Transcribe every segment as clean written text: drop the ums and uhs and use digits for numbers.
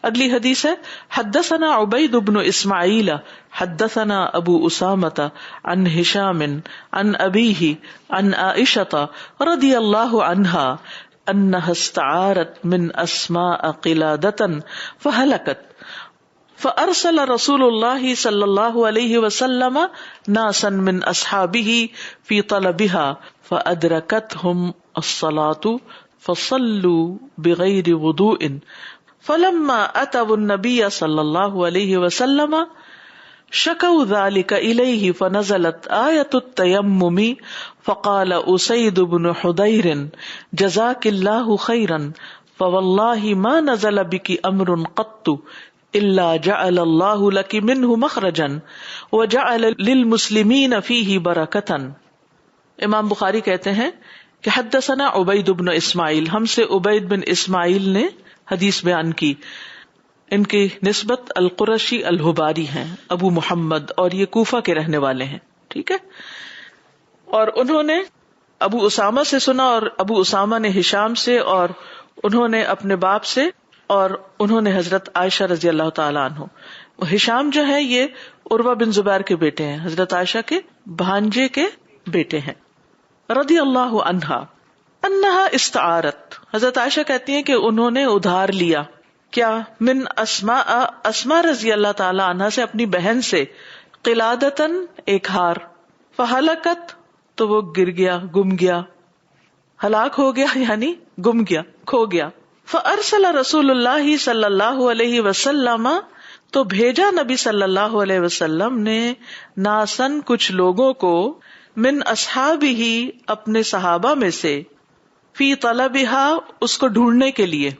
اگلی حدیث ہے حدثنا عبید بن اسماعیل حدثنا ابو اسامۃ عن ہشام عن ابیہ عن عائشۃ رضی اللہ عنہا انها استعارت من اسماء قلادۃ فہلکت فارسل رسول اللہ صلی اللہ علیہ وسلم ناسا من اصحابہ فی طلبها فادرکتهم الصلاة فصلوا بغیر وضوء فلما اتوا النبی صلی اللہ علیہ وسلم شکوا ذلك الیہ فنزلت آیۃ التیمم فقال اسید بن حضیر جزاک اللہ خیرا فواللہ ما نزل بک امر قط الا جعل اللہ لک منہ مخرجا وجعل للمسلمین فیہ برکتا. امام بخاری کہتے ہیں کہ حدثنا عبید بن اسماعیل، ہم سے عبید بن اسماعیل نے حدیث بیان کی. ان کی نسبت القرشی الحباری ہیں، ابو محمد، اور یہ کوفہ کے رہنے والے ہیں. ٹھیک ہے. اور انہوں نے ابو اسامہ سے سنا، اور ابو اسامہ نے ہشام سے، اور انہوں نے اپنے باپ سے، اور انہوں نے حضرت عائشہ رضی اللہ تعالی عنہ. ہشام جو ہے یہ عروہ بن زبیر کے بیٹے ہیں، حضرت عائشہ کے بھانجے کے بیٹے ہیں. رضی اللہ عنہا انہا استعارت، حضرت عائشہ کہتی ہیں کہ انہوں نے ادھار لیا. کیا؟ من اسماء رضی اللہ تعالی عنہا سے، اپنی بہن سے، قلادتن ایک ہار، فہلکت تو وہ گر گیا، گم گیا، ہلاک ہو گیا یعنی گم گیا، کھو گیا. فارسل رسول اللہ صلی اللہ علیہ وسلم تو بھیجا نبی صلی اللہ علیہ وسلم نے ناسن کچھ لوگوں کو، من اصحابہ اپنے صحابہ میں سے، فی طلبہا اس کو ڈھونڈنے کے لیے،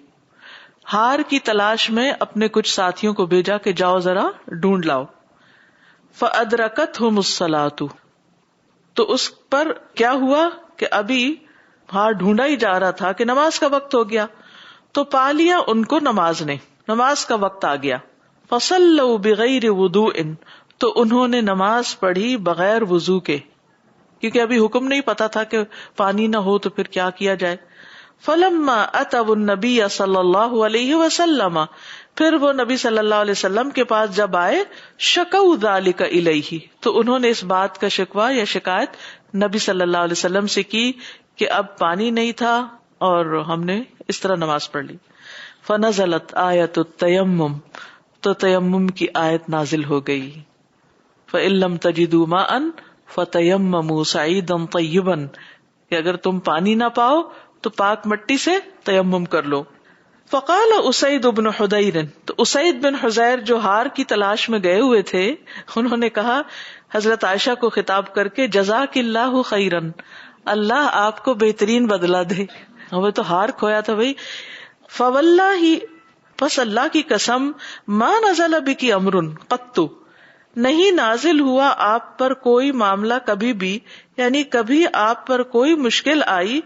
ہار کی تلاش میں اپنے کچھ ساتھیوں کو بھیجا کہ جاؤ ذرا ڈھونڈ لاؤ. فادرکتہم الصلاۃ تو اس پر کیا ہوا کہ ابھی ہار ڈھونڈا ہی جا رہا تھا کہ نماز کا وقت ہو گیا، تو پا لیا ان کو نماز نے، نماز کا وقت آ گیا. فصلوا بغیر وضوء تو انہوں نے نماز پڑھی بغیر وضو کے، کیونکہ ابھی حکم نہیں پتا تھا کہ پانی نہ ہو تو پھر کیا کیا جائے. فلما اتوا النبی صلی اللہ علیہ وسلم پھر وہ نبی صلی اللہ علیہ وسلم کے پاس جب آئے، شکوا ذلک الیہ تو انہوں نے اس بات کا شکوہ یا شکایت نبی صلی اللہ علیہ وسلم سے کی کہ اب پانی نہیں تھا اور ہم نے اس طرح نماز پڑھ لی. فنزلت آیۃ التیمم تو تیمم کی آیت نازل ہو گئی. فإن لم تجدوا ماء فتیمموا صعیدا طیبا کہ اگر تم پانی نہ پاؤ تو پاک مٹی سے تیمم کر لو. فقال اسید بن حضیر تو اسید بن حضیر جو ہار کی تلاش میں گئے ہوئے تھے، انہوں نے کہا حضرت عائشہ کو خطاب کر کے، جزاک اللہ خیرا، اللہ آپ کو بہترین بدلہ دے. وہ تو ہار کھویا تھا بھائی. فواللہ پس اللہ کی قسم، ما نزل بک امر قط نہیں نازل ہوا آپ پر کوئی معاملہ کبھی بھی، یعنی کبھی آپ پر کوئی مشکل آئی،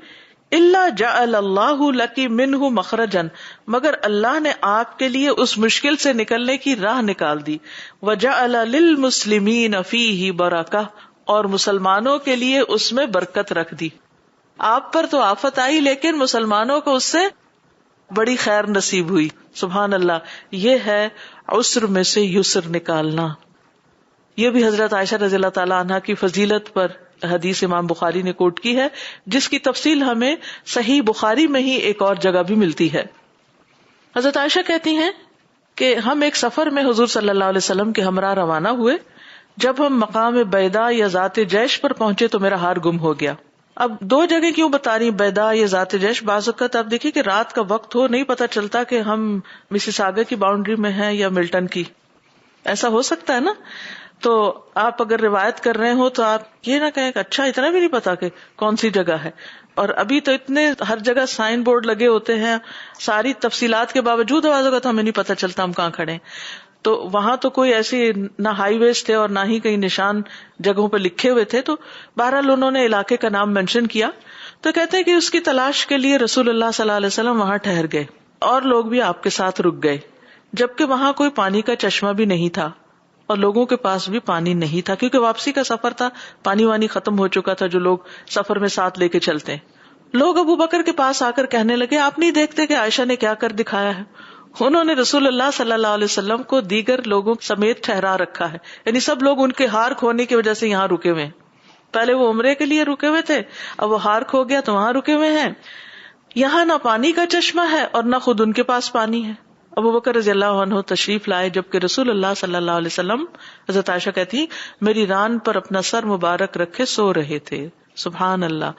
الا جعل اللہ لک منہ مخرجا مگر اللہ نے آپ کے لیے اس مشکل سے نکلنے کی راہ نکال دی. وجعل للمسلمین فیہ برکہ اور مسلمانوں کے لیے اس میں برکت رکھ دی. آپ پر تو آفت آئی لیکن مسلمانوں کو اس سے بڑی خیر نصیب ہوئی. سبحان اللہ، یہ ہے عسر میں سے یسر نکالنا. یہ بھی حضرت عائشہ رضی اللہ تعالی عنہا کی فضیلت پر حدیث امام بخاری نے کوٹ کی ہے، جس کی تفصیل ہمیں صحیح بخاری میں ہی ایک اور جگہ بھی ملتی ہے. حضرت عائشہ کہتی ہیں کہ ہم ایک سفر میں حضور صلی اللہ علیہ وسلم کے ہمراہ روانہ ہوئے. جب ہم مقام بیدا یا ذات جیش پر پہنچے تو میرا ہار گم ہو گیا. اب دو جگہ کیوں بتا رہی بیدا یا ذات جیش؟ بعض اوقات آپ دیکھیے کہ رات کا وقت ہو، نہیں پتا چلتا کہ ہم مسیساگا کی باؤنڈری میں ہیں یا ملٹن کی، ایسا ہو سکتا ہے نا. تو آپ اگر روایت کر رہے ہو تو آپ یہ نہ کہیں کہ اچھا اتنا بھی نہیں پتا کہ کون سی جگہ ہے. اور ابھی تو اتنے ہر جگہ سائن بورڈ لگے ہوتے ہیں، ساری تفصیلات کے باوجود بعض اوقات ہمیں نہیں پتا چلتا ہم کہاں کھڑے ہیں. تو وہاں تو کوئی ایسی نہ ہائی ویز تھے اور نہ ہی کہیں نشان جگہوں پہ لکھے ہوئے تھے. تو بہرحال انہوں نے علاقے کا نام مینشن کیا. تو کہتے ہیں کہ اس کی تلاش کے لیے رسول اللہ صلی اللہ علیہ وسلم وہاں ٹھہر گئے اور لوگ بھی آپ کے ساتھ رک گئے، جبکہ وہاں کوئی پانی کا چشمہ بھی نہیں تھا اور لوگوں کے پاس بھی پانی نہیں تھا، کیونکہ واپسی کا سفر تھا، پانی وانی ختم ہو چکا تھا جو لوگ سفر میں ساتھ لے کے چلتے ہیں. لوگ ابو بکر کے پاس آ کر کہنے لگے، آپ نہیں دیکھتے کہ عائشہ نے کیا کر دکھایا ہے؟ انہوں نے رسول اللہ صلی اللہ علیہ وسلم کو دیگر لوگوں سمیت ٹھہرا رکھا ہے، یعنی سب لوگ ان کے ہار کھونے کی وجہ سے یہاں رکے ہوئے ہیں. پہلے وہ عمرے کے لیے رکے ہوئے تھے، اب وہ ہار کھو گیا تو وہاں رکے ہوئے ہیں. یہاں نہ پانی کا چشمہ ہے اور نہ خود ان کے پاس پانی ہے. ابو بکر رضی اللہ عنہ تشریف لائے جبکہ رسول اللہ صلی اللہ علیہ وسلم، حضرت عائشہ کہتی میری ران پر اپنا سر مبارک رکھے سو رہے تھے. سبحان اللہ،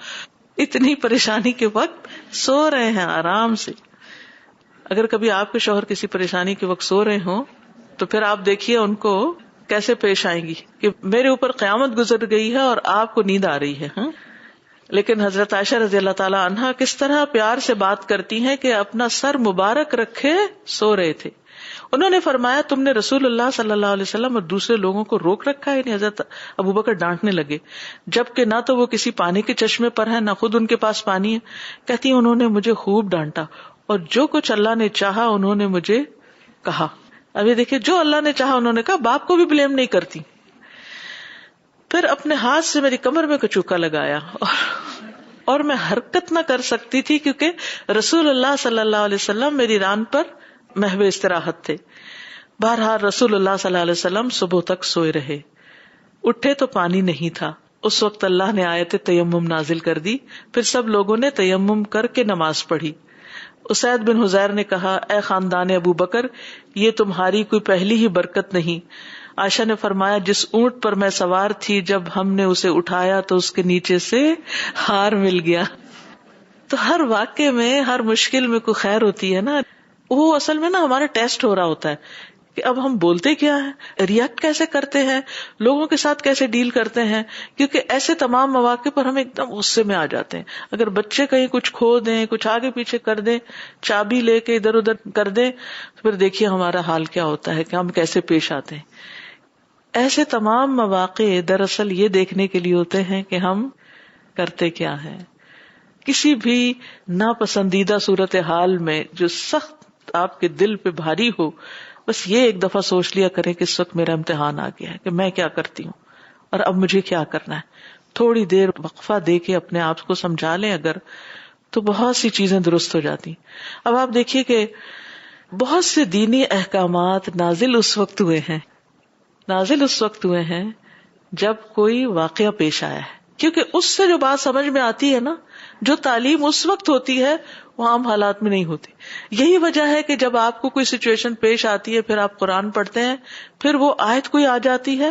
اتنی پریشانی کے وقت سو رہے ہیں آرام سے. اگر کبھی آپ کے شوہر کسی پریشانی کے وقت سو رہے ہوں تو پھر آپ دیکھیے ان کو کیسے پیش آئیں گی کہ میرے اوپر قیامت گزر گئی ہے اور آپ کو نیند آ رہی ہے. لیکن حضرت عائشہ رضی اللہ تعالی عنہا کس طرح پیار سے بات کرتی ہیں کہ اپنا سر مبارک رکھے سو رہے تھے. انہوں نے فرمایا تم نے رسول اللہ صلی اللہ علیہ وسلم اور دوسرے لوگوں کو روک رکھا ہے. یعنی حضرت ابو بکر ڈانٹنے لگے جبکہ نہ تو وہ کسی پانی کے چشمے پر ہیں نہ خود ان کے پاس پانی ہے. کہتی ہیں انہوں نے مجھے خوب ڈانٹا اور جو کچھ اللہ نے چاہا انہوں نے مجھے کہا. ابھی دیکھیے جو اللہ نے چاہا انہوں نے کہا، باپ کو بھی بلیم نہیں کرتی. پھر اپنے ہاتھ سے میری کمر میں کچوکا لگایا اور میں حرکت نہ کر سکتی تھی کیونکہ رسول اللہ صلی اللہ علیہ وسلم میری ران پر محو استراحت تھے. بہرحال رسول اللہ صلی اللہ علیہ وسلم صبح تک سوئے رہے. اٹھے تو پانی نہیں تھا. اس وقت اللہ نے آیت تیمم نازل کر دی. پھر سب لوگوں نے تیمم کر کے نماز پڑھی. اسید بن حذیر نے کہا اے خاندان ابو بکر، یہ تمہاری کوئی پہلی ہی برکت نہیں. عائشہ نے فرمایا جس اونٹ پر میں سوار تھی جب ہم نے اسے اٹھایا تو اس کے نیچے سے ہار مل گیا. تو ہر واقعے میں، ہر مشکل میں کوئی خیر ہوتی ہے نا. وہ اصل میں نا ہمارا ٹیسٹ ہو رہا ہوتا ہے کہ اب ہم بولتے کیا ہے، ریئیکٹ کیسے کرتے ہیں، لوگوں کے ساتھ کیسے ڈیل کرتے ہیں. کیونکہ ایسے تمام مواقع پر ہم ایک دم غصے میں آ جاتے ہیں. اگر بچے کہیں کچھ کھو دیں، کچھ آگے پیچھے کر دیں، چابی لے کے ادھر ادھر کر دیں، تو پھر دیکھیے ہمارا حال کیا ہوتا ہے کہ ہم کیسے پیش آتے ہیں. ایسے تمام مواقع دراصل یہ دیکھنے کے لیے ہوتے ہیں کہ ہم کرتے کیا ہیں. کسی بھی ناپسندیدہ صورتحال میں جو سخت آپ کے دل پہ بھاری ہو، بس یہ ایک دفعہ سوچ لیا کریں کہ اس وقت میرا امتحان آ گیا ہے کہ میں کیا کرتی ہوں اور اب مجھے کیا کرنا ہے. تھوڑی دیر وقفہ دے کے اپنے آپ کو سمجھا لیں اگر، تو بہت سی چیزیں درست ہو جاتی. اب آپ دیکھیے کہ بہت سے دینی احکامات نازل اس وقت ہوئے ہیں جب کوئی واقعہ پیش آیا ہے. کیونکہ اس سے جو بات سمجھ میں آتی ہے نا، جو تعلیم اس وقت ہوتی ہے وہ عام حالات میں نہیں ہوتی. یہی وجہ ہے کہ جب آپ کو کوئی سچویشن پیش آتی ہے، پھر آپ قرآن پڑھتے ہیں، پھر وہ آیت کوئی آ جاتی ہے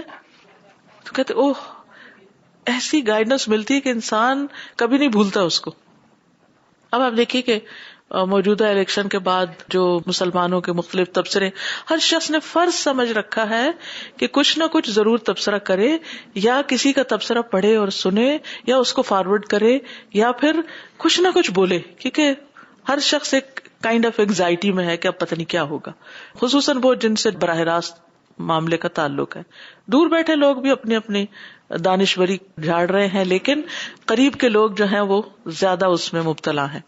تو کہتے اوہ، ایسی گائیڈنس ملتی ہے کہ انسان کبھی نہیں بھولتا اس کو. اب آپ دیکھیے کہ موجودہ الیکشن کے بعد جو مسلمانوں کے مختلف تبصرے، ہر شخص نے فرض سمجھ رکھا ہے کہ کچھ نہ کچھ ضرور تبصرہ کرے، یا کسی کا تبصرہ پڑھے اور سنے، یا اس کو فارورڈ کرے، یا پھر کچھ نہ کچھ بولے. کیونکہ ہر شخص ایک کائنڈ آف اینگزائٹی میں ہے کہ اب پتہ نہیں کیا ہوگا، خصوصاً وہ جن سے براہ راست معاملے کا تعلق ہے. دور بیٹھے لوگ بھی اپنی اپنی دانشوری جھاڑ رہے ہیں، لیکن قریب کے لوگ جو ہیں وہ زیادہ اس میں مبتلا ہیں.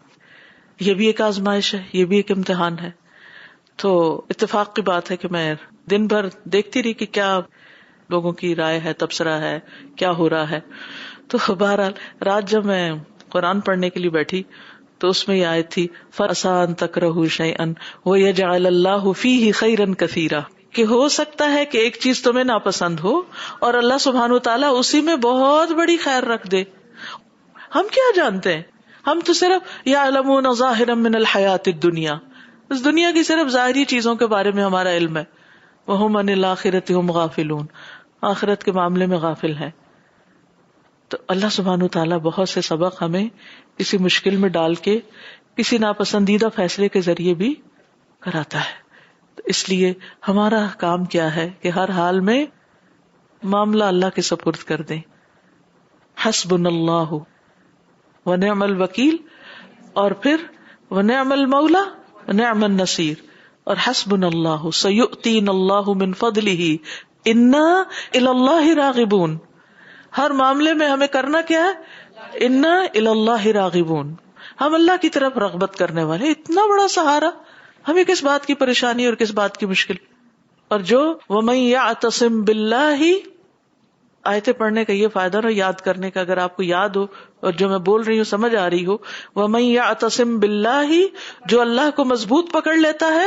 یہ بھی ایک آزمائش ہے، یہ بھی ایک امتحان ہے. تو اتفاق کی بات ہے کہ میں دن بھر دیکھتی رہی کہ کیا لوگوں کی رائے ہے، تبصرہ ہے، کیا ہو رہا ہے. تو بہرحال رات جب میں قرآن پڑھنے کے لیے بیٹھی تو اس میں یہ آیت تھی فَعَسَىٰ أَن تَكْرَهُوا شَيْئًا وَيَجْعَلَ اللَّهُ فِيهِ خَيْرًا كَثِيرًا، کہ ہو سکتا ہے کہ ایک چیز تمہیں ناپسند ہو اور اللہ سبحانہ وتعالیٰ اسی میں بہت بڑی خیر رکھ دے. ہم کیا جانتے ہیں؟ ہم تو صرف یعلمون ظاہرا من الحیات الدنیا، اس دنیا کی صرف ظاہری چیزوں کے بارے میں ہمارا علم ہے. وہم عن الآخرۃ ہم غافلون، آخرت کے معاملے میں غافل ہیں. تو اللہ سبحانہ وتعالیٰ بہت سے سبق ہمیں کسی مشکل میں ڈال کے کسی ناپسندیدہ فیصلے کے ذریعے بھی کراتا ہے. تو اس لیے ہمارا کام کیا ہے کہ ہر حال میں معاملہ اللہ کے سپرد کر دیں. حسبنا اللہ ونعم الوکیل، اور پھر ونعم المولا ونعم النصیر، اور حسبنا اللہ سیؤتینا اللہ من فضلہ انا الی اللہ راغبون. ہر معاملے میں ہمیں کرنا کیا ہے؟ انا الی اللہ راغبون، ہم اللہ کی طرف رغبت کرنے والے. اتنا بڑا سہارا، ہمیں کس بات کی پریشانی اور کس بات کی مشکل. اور جو ومن یعتصم باللہ، آیتیں پڑھنے کا یہ فائدہ نا، یاد کرنے کا، اگر آپ کو یاد ہو اور جو میں بول رہی ہوں سمجھ آ رہی ہو، وَمَن يَعْتَصِم بِاللَّهِ، جو اللہ کو مضبوط پکڑ لیتا ہے،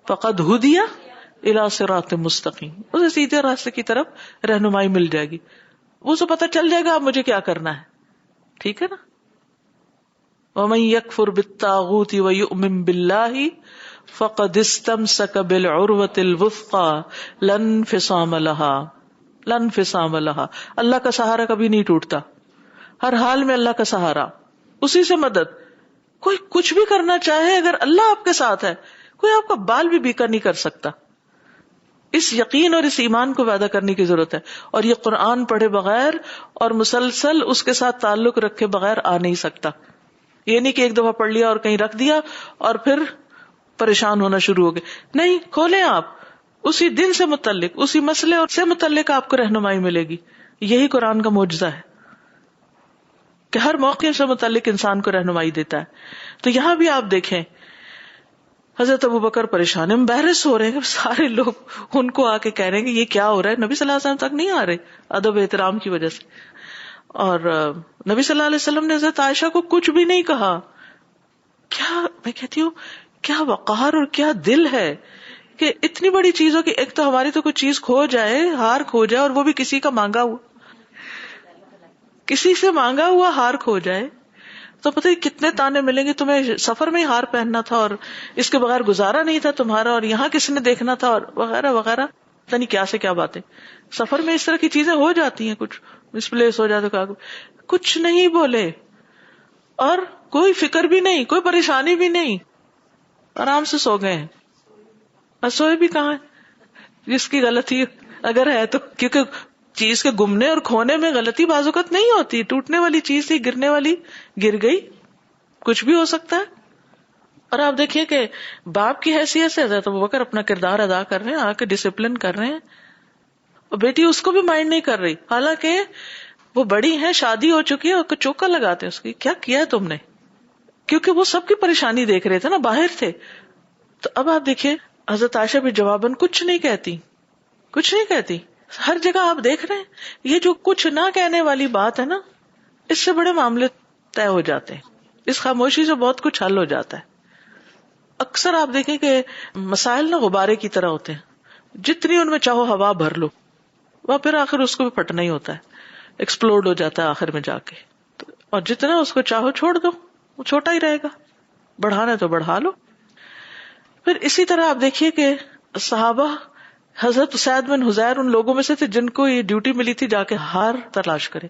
فقد ہدی الی صراط مستقیم، اسے سیدھے راستے کی طرف رہنمائی مل جائے گی، اسے پتہ چل جائے گا اب مجھے کیا کرنا ہے. ٹھیک ہے نا. ومن یکفر بالطاغوت ویؤمن باللہ فقد استمسک بالعروۃ الوثقی لا انفصام لها، لا انفصام لها. اللہ کا سہارا کبھی نہیں ٹوٹتا، ہر حال میں اللہ کا سہارا، اسی سے مدد. کوئی کچھ بھی کرنا چاہے، اگر اللہ آپ کے ساتھ ہے کوئی آپ کا بال بھی بیکا نہیں کر سکتا. اس یقین اور اس ایمان کو پیدا کرنے کی ضرورت ہے. اور یہ قرآن پڑھے بغیر اور مسلسل اس کے ساتھ تعلق رکھے بغیر آ نہیں سکتا. یہ نہیں کہ ایک دفعہ پڑھ لیا اور کہیں رکھ دیا اور پھر پریشان ہونا شروع ہو گئے. نہیں، کھولیں آپ اسی دن سے متعلق، اسی مسئلے اور سے متعلق آپ کو رہنمائی ملے گی. یہی قرآن کا معجزہ ہے کہ ہر موقع سے متعلق انسان کو رہنمائی دیتا ہے. تو یہاں بھی آپ دیکھیں حضرت ابوبکر پریشان ہیں، امبیرس ہو رہے ہیں، سارے لوگ ان کو آ کے کہہ رہے ہیں کہ یہ کیا ہو رہا ہے. نبی صلی اللہ علیہ وسلم تک نہیں آ رہے ادب احترام کی وجہ سے. اور نبی صلی اللہ علیہ وسلم نے حضرت عائشہ کو کچھ بھی نہیں کہا. کیا میں کہتی ہوں، کیا وقار اور کیا دل ہے کہ اتنی بڑی چیزوں کی، ایک تو ہماری تو کوئی چیز کھو جائے، ہار کھو جائے، اور وہ بھی کسی کا مانگا ہوا، کسی سے مانگا ہوا ہار کھو جائے تو پتہ ہی کتنے تانے ملیں گے. تمہیں سفر میں ہی ہار پہننا تھا اور اس کے بغیر گزارا نہیں تھا تمہارا، اور یہاں کس نے دیکھنا تھا، اور وغیرہ وغیرہ. پتہ نہیں کیا سے کیا باتیں. سفر میں اس طرح کی چیزیں ہو جاتی ہیں، کچھ مسپلیس ہو جاتا، کچھ نہیں بولے اور کوئی فکر بھی نہیں، کوئی پریشانی بھی نہیں، آرام سے سو گئے ہیں. اور سوئے بھی کہاں ہے جس کی غلطی اگر ہے تو، کیونکہ چیز کے گمنے اور کھونے میں غلطی بعض اوقات نہیں ہوتی. ٹوٹنے والی چیز تھی، گرنے والی گر گئی، کچھ بھی ہو سکتا ہے. اور آپ دیکھیے کہ باپ کی حیثیت سے حضرت ابوبکر اپنا کردار ادا کر رہے ہیں، آ کے ڈسپلن کر رہے ہیں، اور بیٹی اس کو بھی مائنڈ نہیں کر رہی، حالانکہ وہ بڑی ہیں، شادی ہو چکی ہے، اور چوکا لگاتے ہیں اس کی، کیا کیا ہے تم نے، کیونکہ وہ سب کی پریشانی دیکھ رہے تھے نا، باہر تھے. تو اب آپ دیکھیے حضرت عائشہ بھی جواباً کچھ نہیں کہتی، کچھ نہیں کہتی. ہر جگہ آپ دیکھ رہے ہیں یہ جو کچھ نہ کہنے والی بات ہے نا، اس سے بڑے معاملے طے ہو جاتے ہیں. اس خاموشی سے بہت کچھ حل ہو جاتا ہے. اکثر آپ دیکھیں کہ مسائل نا غبارے کی طرح ہوتے ہیں، جتنی ان میں چاہو ہوا بھر لو، وہ پھر آخر اس کو بھی پھٹنا ہی ہوتا ہے، ایکسپلوڈ ہو جاتا ہے آخر میں جا کے. اور جتنا اس کو چاہو چھوڑ دو، وہ چھوٹا ہی رہے گا. بڑھانا ہے تو بڑھا لو. پھر اسی طرح آپ دیکھیے کہ صحابہ، حضرت اسید بن حضیر ان لوگوں میں سے تھے جن کو یہ ڈیوٹی ملی تھی جا کے ہار تلاش کرے.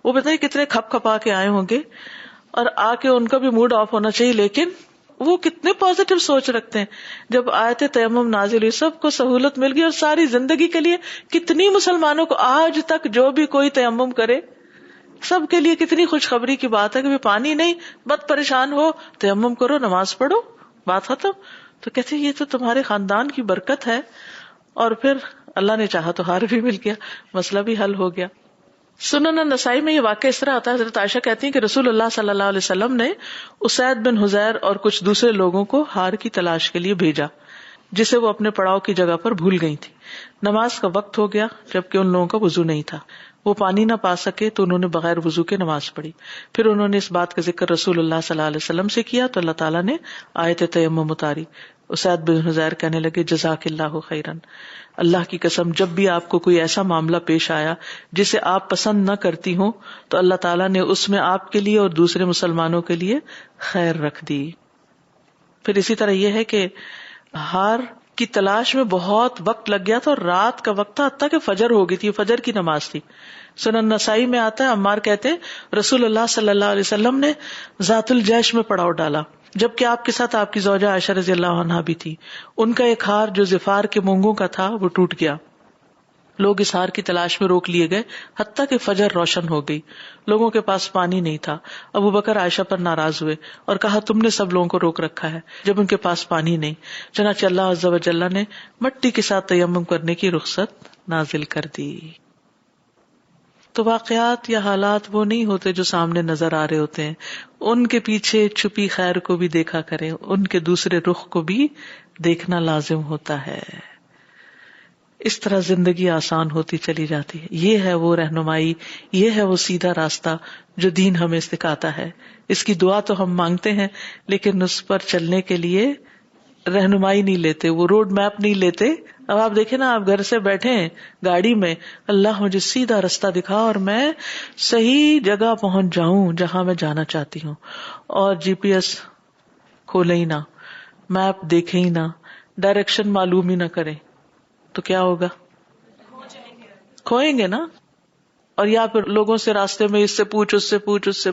وہ بتائیے کتنے کھپ کھپا کے آئے ہوں گے، اور آ کے ان کا بھی موڈ آف ہونا چاہیے، لیکن وہ کتنے پازیٹو سوچ رکھتے ہیں. جب آیت تیمم نازل ہوئی، سب کو سہولت مل گئی، اور ساری زندگی کے لیے کتنی مسلمانوں کو آج تک جو بھی کوئی تیمم کرے، سب کے لیے کتنی خوشخبری کی بات ہے کہ پانی نہیں، بد پریشان ہو تیمم کرو، نماز پڑھو، بات ختم. تو کہتے یہ تو تمہارے خاندان کی برکت ہے. اور پھر اللہ نے چاہا تو ہار بھی مل گیا، مسئلہ بھی حل ہو گیا. سنن نسائی میں یہ واقعہ اس طرح آتا ہے، حضرت عائشہ کہتی ہیں کہ رسول اللہ صلی اللہ علیہ وسلم نے اسید بن حضیر اور کچھ دوسرے لوگوں کو ہار کی تلاش کے لیے بھیجا، جسے وہ اپنے پڑاؤ کی جگہ پر بھول گئی تھی. نماز کا وقت ہو گیا، جبکہ ان لوگوں کا وضو نہیں تھا. وہ پانی نہ پا سکے تو انہوں نے بغیر وضو کے نماز پڑھی. پھر انہوں نے اس بات کا ذکر رسول اللہ صلی اللہ علیہ وسلم سے کیا تو اللہ تعالیٰ نے آیت تیمم اتاری. اسید بن حضیر کہنے لگے جزاک اللہ خیرن، اللہ کی قسم جب بھی آپ کو کوئی ایسا معاملہ پیش آیا جسے آپ پسند نہ کرتی ہوں تو اللہ تعالیٰ نے اس میں آپ کے لیے اور دوسرے مسلمانوں کے لیے خیر رکھ دی. پھر اسی طرح یہ ہے کہ ہار کی تلاش میں بہت وقت لگ گیا تھا، اور رات کا وقت تھا، حتیٰ کہ فجر ہو گئی تھی، فجر کی نماز تھی. سنن نسائی میں آتا ہے، عمار کہتے ہیں رسول اللہ صلی اللہ علیہ وسلم نے ذات الجیش میں پڑاؤ ڈالا، جبکہ آپ کے ساتھ آپ کی زوجہ عائشہ رضی اللہ عنہا بھی تھی. ان کا ایک ہار جو زفار کے مونگوں کا تھا وہ ٹوٹ گیا. لوگ اس ہار کی تلاش میں روک لیے گئے حتیٰ کہ فجر روشن ہو گئی. لوگوں کے پاس پانی نہیں تھا. ابوبکر عائشہ پر ناراض ہوئے اور کہا تم نے سب لوگوں کو روک رکھا ہے جب ان کے پاس پانی نہیں. چنانچہ اللہ عز و جل نے مٹی کے ساتھ تیمم کرنے کی رخصت نازل کر دی. تو واقعات یا حالات وہ نہیں ہوتے جو سامنے نظر آ رہے ہوتے ہیں، ان کے پیچھے چھپی خیر کو بھی دیکھا کریں، ان کے دوسرے رخ کو بھی دیکھنا لازم ہوتا ہے. اس طرح زندگی آسان ہوتی چلی جاتی ہے. یہ ہے وہ رہنمائی، یہ ہے وہ سیدھا راستہ جو دین ہمیں سکھاتا ہے. اس کی دعا تو ہم مانگتے ہیں، لیکن اس پر چلنے کے لیے رہنمائی نہیں لیتے، وہ روڈ میپ نہیں لیتے. اب آپ دیکھیں نا، آپ گھر سے بیٹھے ہیں گاڑی میں، اللہ مجھے سیدھا رستہ دکھا اور میں صحیح جگہ پہنچ جاؤں جہاں میں جانا چاہتی ہوں، اور جی پی ایس کھولے ہی نہ، میپ دیکھے ہی نہ، ڈائریکشن معلوم ہی نہ کریں، تو کیا ہوگا؟ کھوئیں گے نا. اور یا پھر لوگوں سے راستے میں اس سے پوچھ اس سے پوچھ اس سے،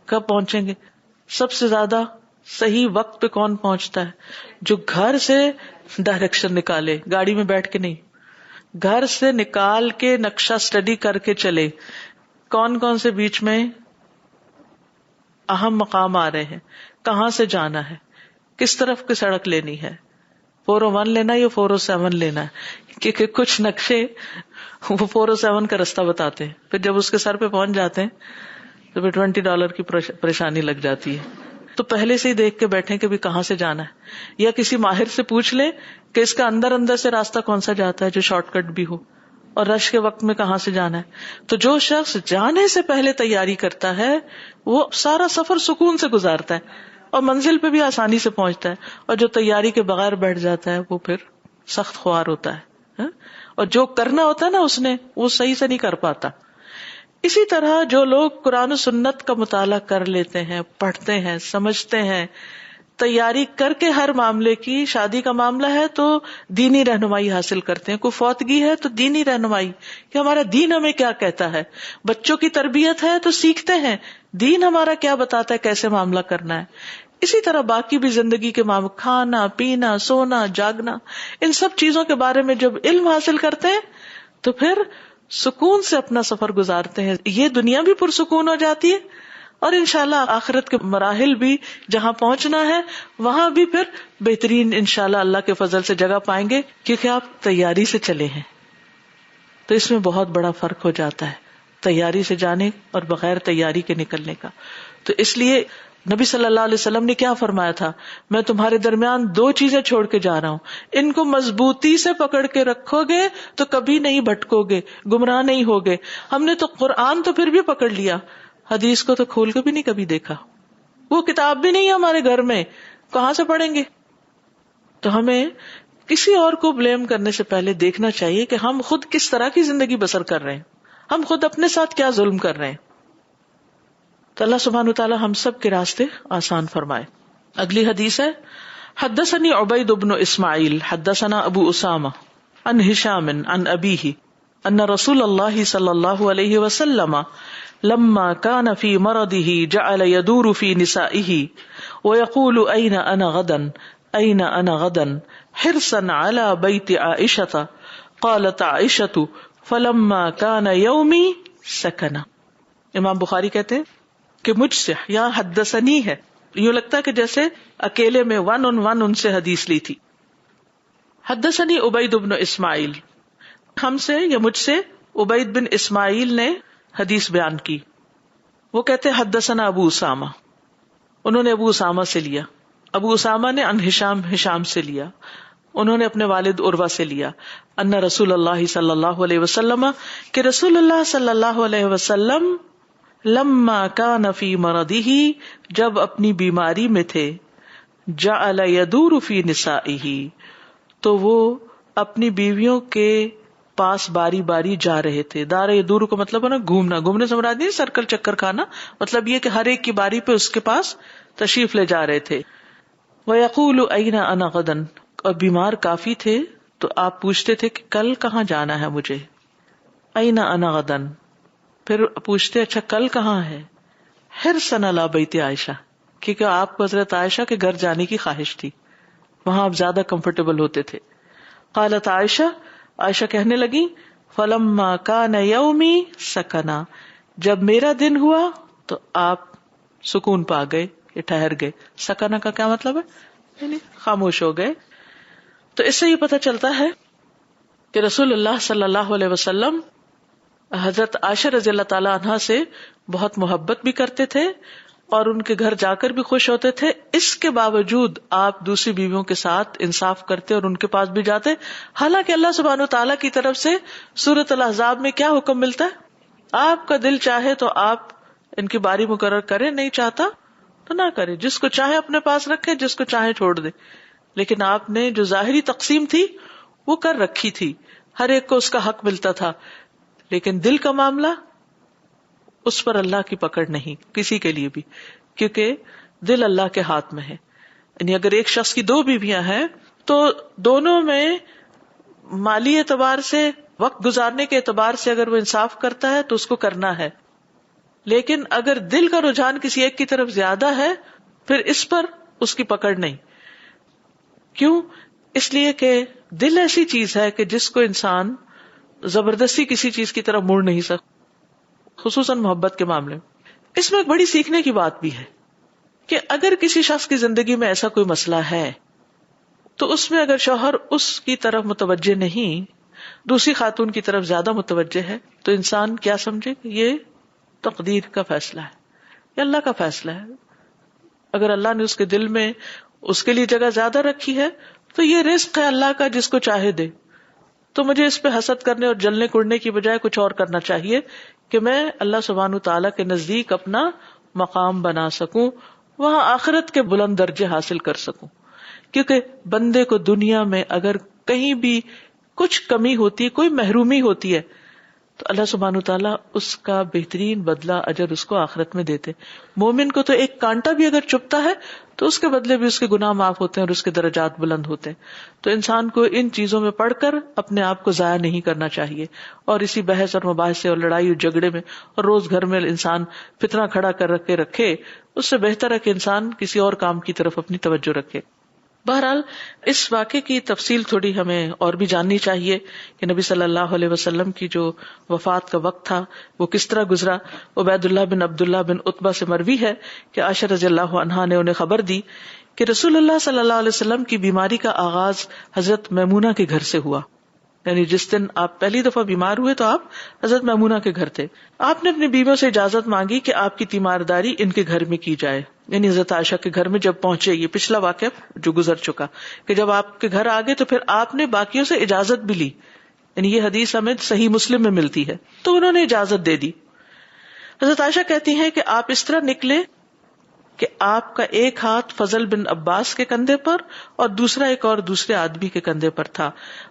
کب پہنچیں گے؟ سب سے زیادہ صحیح وقت پہ کون پہنچتا ہے؟ جو گھر سے ڈائریکشن نکالے، گاڑی میں بیٹھ کے نہیں، گھر سے نکال کے نقشہ اسٹڈی کر کے چلے. کون کون سے بیچ میں اہم مقام آ رہے ہیں، کہاں سے جانا ہے، کس طرف کی سڑک لینی ہے، 401 لینا ہے یا 407 لینا ہے، کیونکہ کچھ نقشے وہ 407 کا رستہ بتاتے ہیں، پھر جب اس کے سر پہ پہنچ جاتے ہیں تو پھر $20 کی پریشانی لگ جاتی ہے. تو پہلے سے ہی دیکھ کے بیٹھیں کہ بھی کہاں سے جانا ہے، یا کسی ماہر سے پوچھ لیں کہ اس کا اندر سے راستہ کون سا جاتا ہے جو شارٹ کٹ بھی ہو، اور رش کے وقت میں کہاں سے جانا ہے. تو جو شخص جانے سے پہلے تیاری کرتا ہے وہ سارا سفر سکون سے گزارتا ہے اور منزل پہ بھی آسانی سے پہنچتا ہے، اور جو تیاری کے بغیر بیٹھ جاتا ہے وہ پھر سخت خوار ہوتا ہے، اور جو کرنا ہوتا ہے نا اس نے وہ صحیح سے نہیں کر پاتا. اسی طرح جو لوگ قرآن و سنت کا مطالعہ کر لیتے ہیں، پڑھتے ہیں، سمجھتے ہیں، تیاری کر کے ہر معاملے کی، شادی کا معاملہ ہے تو دینی رہنمائی حاصل کرتے ہیں، کوئی فوتگی ہے تو دینی رہنمائی کہ ہمارا دین ہمیں کیا کہتا ہے، بچوں کی تربیت ہے تو سیکھتے ہیں دین ہمارا کیا بتاتا ہے، کیسے معاملہ کرنا ہے. اسی طرح باقی بھی زندگی کے معاملے، کھانا پینا سونا جاگنا، ان سب چیزوں کے بارے میں جب علم حاصل کرتے ہیں تو پھر سکون سے اپنا سفر گزارتے ہیں. یہ دنیا بھی پرسکون ہو جاتی ہے، اور انشاءاللہ آخرت کے مراحل بھی جہاں پہنچنا ہے وہاں بھی پھر بہترین انشاءاللہ اللہ کے فضل سے جگہ پائیں گے، کیونکہ آپ تیاری سے چلے ہیں. تو اس میں بہت بڑا فرق ہو جاتا ہے تیاری سے جانے اور بغیر تیاری کے نکلنے کا. تو اس لیے نبی صلی اللہ علیہ وسلم نے کیا فرمایا تھا؟ میں تمہارے درمیان 2 چیزیں چھوڑ کے جا رہا ہوں، ان کو مضبوطی سے پکڑ کے رکھو گے تو کبھی نہیں بھٹکو گے، گمراہ نہیں ہوگے. ہم نے تو قرآن تو پھر بھی پکڑ لیا، حدیث کو تو کھول کے بھی نہیں کبھی دیکھا، وہ کتاب بھی نہیں ہے ہمارے گھر میں، کہاں سے پڑھیں گے؟ تو ہمیں کسی اور کو بلیم کرنے سے پہلے دیکھنا چاہیے کہ ہم خود کس طرح کی زندگی بسر کر رہے ہیں، ہم خود اپنے ساتھ کیا ظلم کر رہے ہیں. تو اللہ سبحانہ وتعالی ہم سب کے راستے آسان فرمائے. اگلی حدیث ہے، حدثني عبید بن اسماعیل حدثنا ابو اسامہ عن ہشام عن ابیہ ان رسول اللہ صلی اللہ علیہ وسلم لما كان في مرضه جعل يدور في نسائه ويقول أين أنا غدا أين أنا غدا حرصا على بيت عائشة. قالت عائشة فلما كان يومي سكن. امام بخاری کہتے ہیں کہ مجھ سے، یا حدثنی ہے، یوں لگتا ہے کہ جیسے اکیلے میں 1 on 1 ان سے حدیث لی تھی. حدثنی عبید بن اسماعیل، ہم سے یا مجھ سے عبید بن اسماعیل نے حدیث بیان کی. وہ کہتے حدثنا ابو اسامہ، انہوں نے ابو اسامہ سے لیا، ابو اسامہ نے عن ہشام، ہشام سے لیا، انہوں نے اپنے والد عروہ سے لیا، ان رسول اللہ صلی اللہ علیہ وسلم، کہ رسول اللہ صلی اللہ علیہ وسلم لما کان فی مرضہ، جب اپنی بیماری میں تھے، جعل یدور فی نسائہ، تو وہ اپنی بیویوں کے پاس باری باری جا رہے تھے. دار یدور کو مطلب ہے نا گھومنا، گھومنے سے مراد نہیں سرکل چکر کھانا، مطلب یہ کہ ہر ایک کی باری پہ اس کے پاس تشریف لے جا رہے تھے. وَيَقُولُ أَيْنَ أَنَا غَدًا، اور بیمار کافی تھے تو آپ پوچھتے تھے کہ کل کہاں جانا ہے مجھے. أَيْنَ أَنَا غَدًا، پھر پوچھتے اچھا کل کہاں ہے. حِرْصًا عَلَى بَيْتِ عائشہ، کیونکہ آپ کو حضرت عائشہ کے گھر جانے کی خواہش تھی، وہاں آپ زیادہ کمفرٹیبل ہوتے تھے. قالت عائشہ، عائشہ کہنے لگی فلما کان یومی سکنا، جب میرا دن ہوا تو آپ سکون پا گئے، یہ ٹھہر گئے. سکنا کا کیا مطلب ہے؟ یعنی خاموش ہو گئے. تو اس سے یہ پتہ چلتا ہے کہ رسول اللہ صلی اللہ علیہ وسلم حضرت عائشہ رضی اللہ تعالی عنہا سے بہت محبت بھی کرتے تھے اور ان کے گھر جا کر بھی خوش ہوتے تھے. اس کے باوجود آپ دوسری بیویوں کے ساتھ انصاف کرتے اور ان کے پاس بھی جاتے، حالانکہ اللہ سبحانہ وتعالیٰ کی طرف سے سورۃ الاحزاب میں کیا حکم ملتا ہے؟ آپ کا دل چاہے تو آپ ان کی باری مقرر کریں، نہیں چاہتا تو نہ کرے، جس کو چاہے اپنے پاس رکھے، جس کو چاہے چھوڑ دے. لیکن آپ نے جو ظاہری تقسیم تھی وہ کر رکھی تھی، ہر ایک کو اس کا حق ملتا تھا، لیکن دل کا معاملہ اس پر اللہ کی پکڑ نہیں کسی کے لیے بھی، کیونکہ دل اللہ کے ہاتھ میں ہے. یعنی اگر ایک شخص کی 2 بیویاں ہیں تو دونوں میں مالی اعتبار سے، وقت گزارنے کے اعتبار سے اگر وہ انصاف کرتا ہے تو اس کو کرنا ہے، لیکن اگر دل کا رجحان کسی ایک کی طرف زیادہ ہے پھر اس پر اس کی پکڑ نہیں. کیوں؟ اس لیے کہ دل ایسی چیز ہے کہ جس کو انسان زبردستی کسی چیز کی طرف موڑ نہیں سکتا، خصوصاً محبت کے معاملے میں. اس میں ایک بڑی سیکھنے کی بات بھی ہے کہ اگر کسی شخص کی زندگی میں ایسا کوئی مسئلہ ہے تو اس میں اگر شوہر اس کی طرف متوجہ نہیں، دوسری خاتون کی طرف زیادہ متوجہ ہے، تو انسان کیا سمجھے کہ یہ تقدیر کا فیصلہ ہے، یہ اللہ کا فیصلہ ہے. اگر اللہ نے اس کے دل میں اس کے لیے جگہ زیادہ رکھی ہے تو یہ رزق ہے اللہ کا، جس کو چاہے دے. تو مجھے اس پہ حسد کرنے اور جلنے کڑنے کی بجائے کچھ اور کرنا چاہیے کہ میں اللہ سبحانہ تعالیٰ کے نزدیک اپنا مقام بنا سکوں، وہاں آخرت کے بلند درجے حاصل کر سکوں. کیونکہ بندے کو دنیا میں اگر کہیں بھی کچھ کمی ہوتی ہے، کوئی محرومی ہوتی ہے، تو اللہ سبحانہ تعالیٰ اس کا بہترین بدلہ اجر اس کو آخرت میں دیتے. مومن کو تو ایک کانٹا بھی اگر چبھتا ہے تو اس کے بدلے بھی اس کے گناہ معاف ہوتے ہیں اور اس کے درجات بلند ہوتے ہیں. تو انسان کو ان چیزوں میں پڑھ کر اپنے آپ کو ضائع نہیں کرنا چاہیے، اور اسی بحث اور مباحثے اور لڑائی اور جھگڑے میں اور روز گھر میں انسان فتنہ کھڑا کر رکھے، اس سے بہتر ہے کہ انسان کسی اور کام کی طرف اپنی توجہ رکھے. بہرحال اس واقعے کی تفصیل تھوڑی ہمیں اور بھی جاننی چاہیے کہ نبی صلی اللہ علیہ وسلم کی جو وفات کا وقت تھا وہ کس طرح گزرا. عبید اللہ بن عبداللہ بن عتبہ سے مروی ہے کہ عائشہ رضی اللہ عنہا نے انہیں خبر دی کہ رسول اللہ صلی اللہ علیہ وسلم کی بیماری کا آغاز حضرت میمونہ کے گھر سے ہوا. یعنی جس دن آپ پہلی دفعہ بیمار ہوئے تو آپ حضرت میمونہ کے گھر تھے. آپ نے اپنی بیویوں سے اجازت مانگی کہ آپ کی تیمارداری ان کے گھر میں کی جائے. یعنی حضرت عائشہ کے گھر میں جب پہنچے، یہ پچھلا واقعہ جو گزر چکا کہ جب آپ کے گھر آگے تو پھر آپ نے باقیوں سے اجازت بھی لی. یعنی یہ حدیث ہمیں صحیح مسلم میں ملتی ہے. تو انہوں نے اجازت دے دی. حضرت عائشہ کہتی ہیں کہ آپ اس طرح نکلے کہ آپ کا ایک ہاتھ فضل بن عباس کے کندھے پر اور دوسرا ایک اور دوسرے آدمی کے کندھے پر تھا،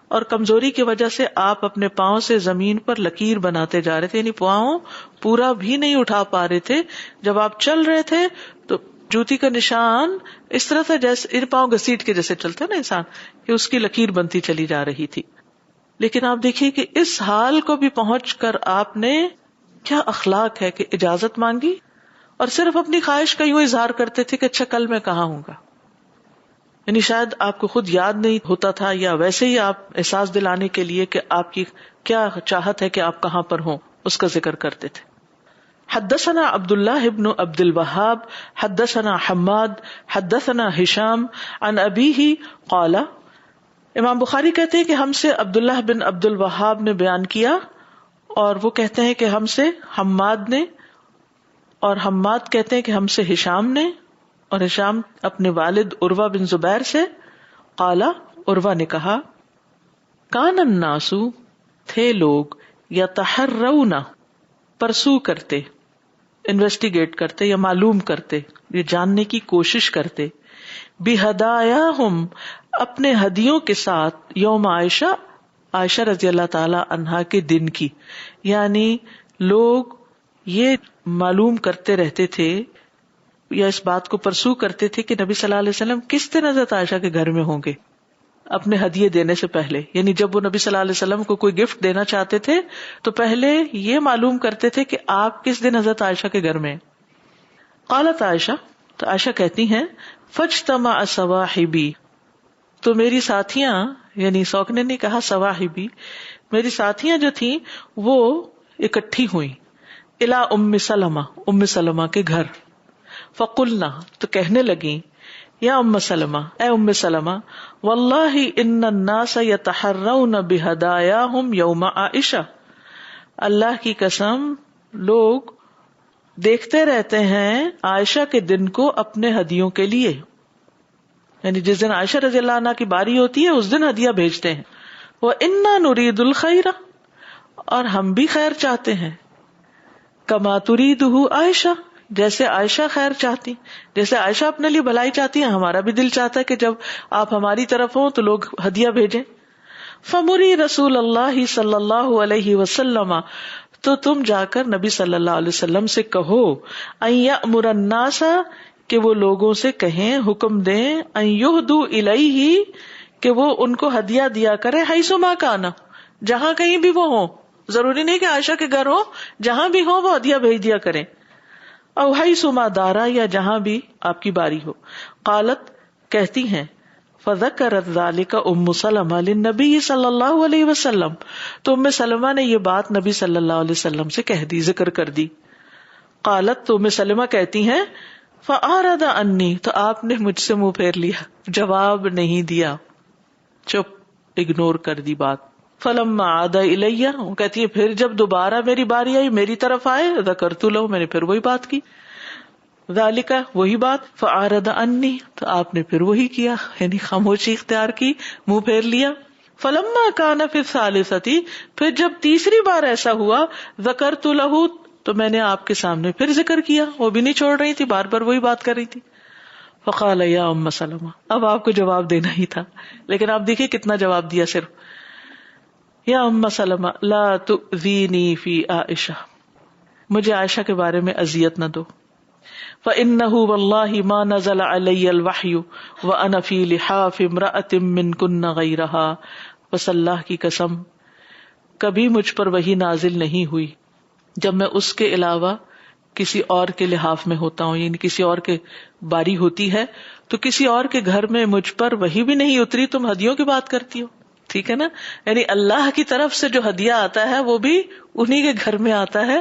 اور کمزوری کی وجہ سے آپ اپنے پاؤں سے زمین پر لکیر بناتے جا رہے تھے. یعنی پاؤں پورا بھی نہیں اٹھا پا رہے تھے. جب آپ چل رہے تھے تو جوتی کا نشان اس طرح تھا جیسے پاؤں گھسیٹ کے جیسے چلتا ہے نا انسان، کہ اس کی لکیر بنتی چلی جا رہی تھی. لیکن آپ دیکھیے کہ اس حال کو بھی پہنچ کر آپ نے کیا اخلاق ہے کہ اجازت مانگی اور صرف اپنی خواہش کا یوں اظہار کرتے تھے کہ اچھا کل میں کہاں ہوں گا. یعنی شاید آپ کو خود یاد نہیں ہوتا تھا، یا ویسے ہی آپ احساس دلانے کے لیے کہ آپ کی کیا چاہت ہے کہ آپ کہاں پر ہوں اس کا ذکر کرتے تھے. حدثنا عبداللہ ابن عبد الوہاب حدثنا حماد حدثنا ہشام عن ابیہ قال. امام بخاری کہتے ہیں کہ ہم سے عبداللہ بن عبد الوہاب نے بیان کیا، اور وہ کہتے ہیں کہ ہم سے حماد نے، اور حماد کہتے ہیں کہ ہم سے ہشام نے، اور ہشام اپنے والد عروہ بن زبیر سے. قال، عروہ نے کہا، کان الناس، تھے لوگ، یتحرون، پرسو کرتے، انویسٹیگیٹ کرتے یا معلوم کرتے، یہ جاننے کی کوشش کرتے، بہدایاہم، اپنے ہدیوں کے ساتھ، یوم عائشہ، عائشہ رضی اللہ تعالی عنہا کے دن کی. یعنی لوگ یہ معلوم کرتے رہتے تھے یا اس بات کو پرسو کرتے تھے کہ نبی صلی اللہ علیہ وسلم کس دن حضرت عائشہ کے گھر میں ہوں گے اپنے ہدیے دینے سے پہلے. یعنی جب وہ نبی صلی اللہ علیہ وسلم کو کوئی گفٹ دینا چاہتے تھے تو پہلے یہ معلوم کرتے تھے کہ آپ کس دن حضرت عائشہ کے گھر میں. قالت عائشہ، تو عائشہ کہتی ہیں، فاجتمع صواحبی، تو میری ساتھیاں، یعنی سوکنے نے کہا صواحبی، میری ساتھیاں جو تھیں وہ اکٹھی ہوئیں، الی ام سلمہ، ام سلمہ کے گھر. فقلنا، تو کہنے لگیں، یا ام سلمہ، اے ام سلمہ، واللہ ان الناس یتحرون بہدایاہم یوم عائشہ، اللہ کی قسم لوگ دیکھتے رہتے ہیں عائشہ کے دن کو اپنے ہدیوں کے لیے. یعنی جس دن عائشہ رضی اللہ عنہ کی باری ہوتی ہے اس دن ہدیہ بھیجتے ہیں. وَإِنَّا نُرِيدُ الْخَيْرَ، اور ہم بھی خیر چاہتے ہیں. کما تريدُهُ عائشہ، جیسے عائشہ خیر چاہتی، جیسے عائشہ اپنے لیے بھلائی چاہتی ہیں، ہمارا بھی دل چاہتا ہے کہ جب آپ ہماری طرف ہوں تو لوگ ہدیہ بھیجیں. فمری رسول اللہ صلی اللہ علیہ وسلم، تو تم جا کر نبی صلی اللہ علیہ وسلم سے کہو، ان یأمر الناس، کہ وہ لوگوں سے کہیں، حکم دیں، ان یہدوا الیہ، کہ وہ ان کو ہدیہ دیا کرے، حیث ما کان، جہاں کہیں بھی وہ ہوں. ضروری نہیں کہ عائشہ کے گھر ہو، جہاں بھی ہو وہ ہدیہ بھیج دیا کریں. او حیث ما دارا، یا جہاں بھی آپ کی باری ہو. قالت، کہتی ہیں، فذکرت ذلک ام سلمہ للنبی صلی اللہ علیہ وسلم، تو ام سلمہ نے یہ بات نبی صلی اللہ علیہ وسلم سے کہہ دی، ذکر کر دی. قالت، تو ام سلمہ کہتی ہیں، فأعرض عنی، تو آپ نے مجھ سے منہ پھیر لیا، جواب نہیں دیا، چپ، اگنور کر دی بات. فلما عاد الیہ، وہ کہتی ہے پھر جب دوبارہ میری باری آئی، میری طرف آئے، ذکرت لہ، میں نے پھر وہی بات کی، ذالک، وہی بات. فأعرض عنی، تو آپ نے پھر وہی کیا، یعنی خاموشی اختیار کی، منہ پھیر لیا. فلما کان فی الثالثۃ، پھر جب تیسری بار ایسا ہوا، ذکرت لہ، تو میں نے آپ کے سامنے پھر ذکر کیا، وہ بھی نہیں چھوڑ رہی تھی، بار بار وہی بات کر رہی تھی. فقال یا ام سلمہ، اب آپ کو جواب دینا ہی تھا، لیکن آپ دیکھیے کتنا جواب دیا صرف. یا ام سلمہ لا تؤذینی فی عائشہ، مجھے عائشہ کے بارے میں اذیت نہ دو. فإنہ واللہ ما نزل علی الوحی وانا فی لحاف امرأۃ منکن غیرہا، بس اللہ کی قسم کبھی مجھ پر وحی نازل نہیں ہوئی جب میں اس کے علاوہ کسی اور کے لحاف میں ہوتا ہوں، یعنی کسی اور کے باری ہوتی ہے تو کسی اور کے گھر میں مجھ پر وحی بھی نہیں اتری، تم ہدیوں کی بات کرتی ہو. ٹھیک ہے نا، یعنی اللہ کی طرف سے جو ہدیہ آتا ہے وہ بھی انہی کے گھر میں آتا ہے.